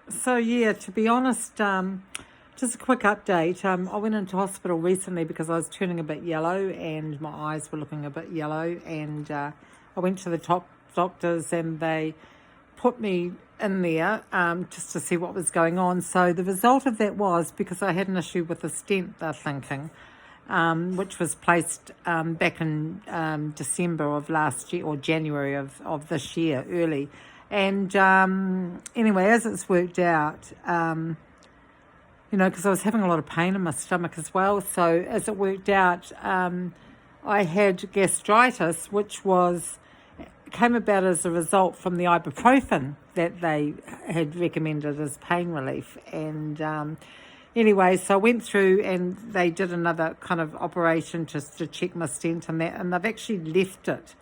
So yeah, to be honest, just a quick update. I went into hospital recently because I was turning a bit yellow and my eyes were looking a bit yellow, and I went to the top doctors and they put me in there just to see what was going on. So the result of that was because I had an issue with a stent, they're thinking, which was placed back in December of last year or January of this year, early. And anyway, as it's worked out, because I was having a lot of pain in my stomach as well. So as it worked out, I had gastritis, which came about as a result from the ibuprofen that they had recommended as pain relief. And anyway, so I went through and they did another kind of operation just to check my stent and that, and they've actually left it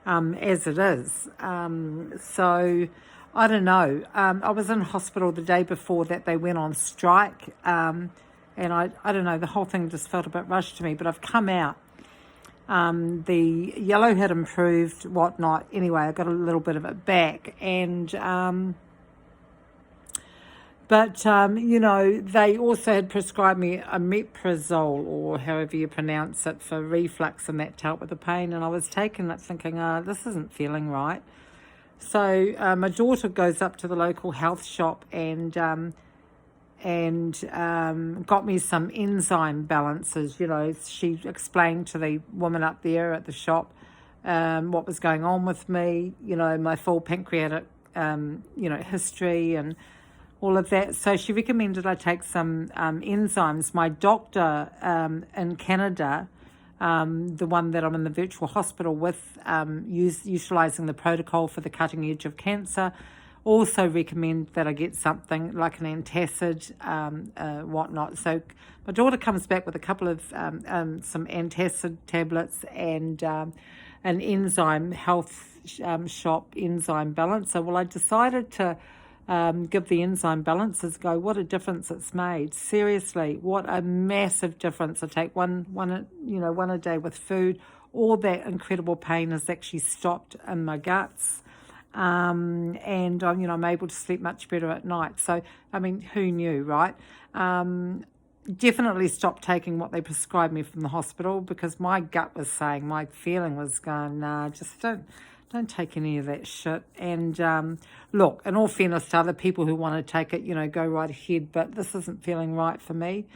as it is. So I don't know. I was in hospital the day before that they went on strike, and I don't know, the whole thing just felt a bit rushed to me, but I've come out. The yellow had improved, whatnot. Anyway, I got a little bit of it back, and they also had prescribed me a omeprazole, or however you pronounce it, for reflux and that to help with the pain. And I was taking it thinking, this isn't feeling right. So my daughter goes up to the local health shop and got me some enzyme balances. She explained to the woman up there at the shop what was going on with me, my full pancreatic, history and all of that. So she recommended I take some enzymes. My doctor in Canada, the one that I'm in the virtual hospital with, utilising the protocol for the cutting edge of cancer, also recommend that I get something like an antacid, whatnot. So my daughter comes back with a couple of some antacid tablets and an enzyme health shop enzyme balancer. Well, I decided to give the enzyme balances a go. What a difference it's made. Seriously, what a massive difference. I take one a day with food. All that incredible pain has actually stopped in my guts. And I'm able to sleep much better at night. So, I mean, who knew, right? Definitely stopped taking what they prescribed me from the hospital because my gut was saying, my feeling was going, nah, just don't take any of that shit. And look, in all fairness to other people who want to take it, go right ahead, but this isn't feeling right for me.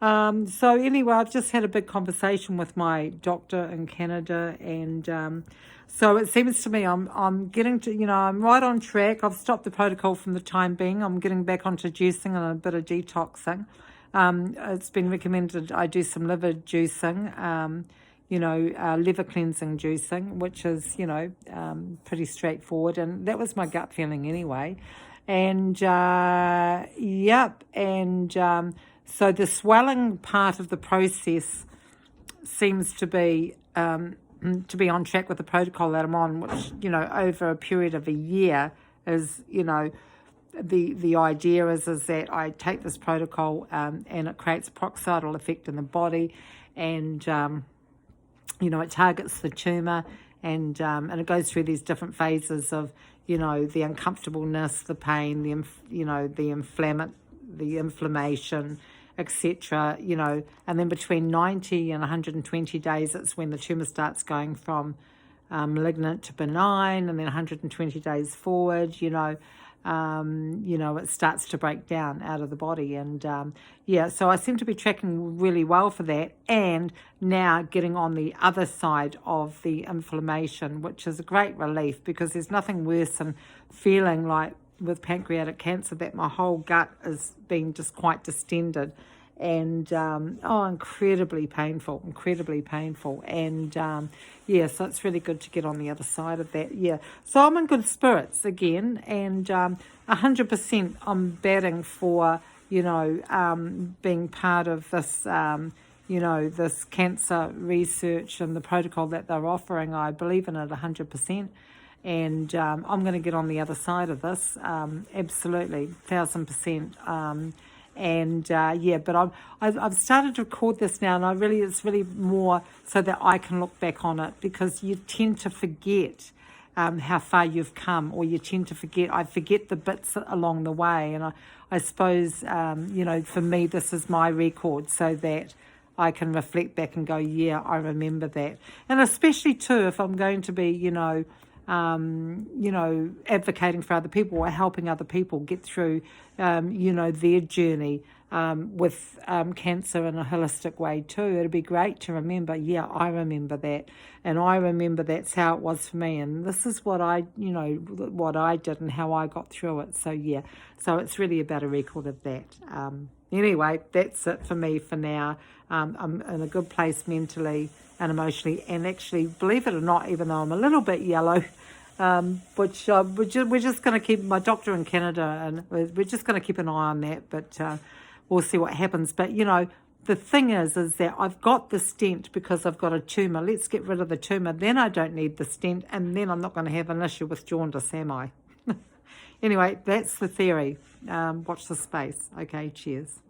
So anyway, I've just had a big conversation with my doctor in Canada, and so it seems to me I'm getting to, I'm right on track. I've stopped the protocol from the time being. I'm getting back onto juicing and a bit of detoxing. It's been recommended I do some liver juicing, liver cleansing juicing, which is, pretty straightforward. And that was my gut feeling anyway. And, yep. And so the swelling part of the process seems to be on track with the protocol that I'm on, which, over a period of a year is, the idea is that I take this protocol and it creates a peroxidal effect in the body, and it targets the tumour, and it goes through these different phases of, the uncomfortableness, the pain, the inflammation, etc. And then between 90 and 120 days, it's when the tumour starts going from malignant to benign, and then 120 days forward, it starts to break down out of the body. And so I seem to be tracking really well for that, and now getting on the other side of the inflammation, which is a great relief, because there's nothing worse than feeling like with pancreatic cancer that my whole gut is being just quite distended, and incredibly painful. And so it's really good to get on the other side of that. So I'm in good spirits again, and 100% I'm batting for being part of this this cancer research and the protocol that they're offering. I believe in it 100%. And I'm going to get on the other side of this, absolutely, 1,000%. But I've started to record this now, and it's really more so that I can look back on it, because you tend to forget how far you've come, or you tend to forget. I forget the bits along the way, and I suppose, for me, this is my record so that I can reflect back and go, yeah, I remember that. And especially too, if I'm going to be, advocating for other people or helping other people get through, their journey with cancer in a holistic way too. It'd be great to remember, yeah, I remember that. And I remember that's how it was for me. And this is what what I did and how I got through it. So, yeah, so it's really about a record of that. Anyway, that's it for me for now. I'm in a good place mentally and emotionally. And actually, believe it or not, even though I'm a little bit yellow, which we're just going to keep, my doctor in Canada, and we're just going to keep an eye on that. But we'll see what happens. But, the thing is that I've got the stent because I've got a tumour. Let's get rid of the tumour. Then I don't need the stent, and then I'm not going to have an issue with jaundice, am I? Anyway, that's the theory. Watch the space. Okay, cheers.